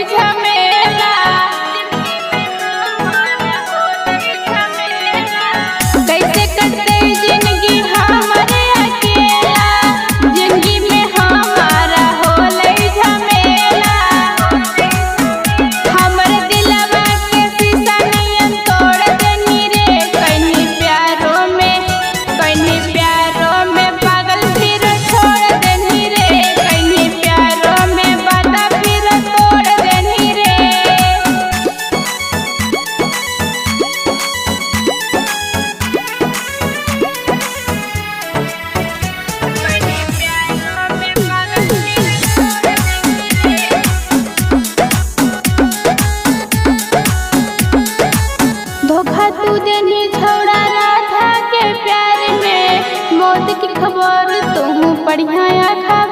झमेला। कैसे कटे जिंदगी हमारे अकेला, जिंदगी में हमारा होले झमेला। हमर दिलवा के शीशा नियन तोड़ देनी रे, कहीं प्यारों में पागल फिर छोड़ देनी रे, कहीं प्यारों में वादा फिर तोड़ देनी रे। धोखा तू देनी छौड़ा राधा के प्यार में, मौत की खबर तू पढ़िया खा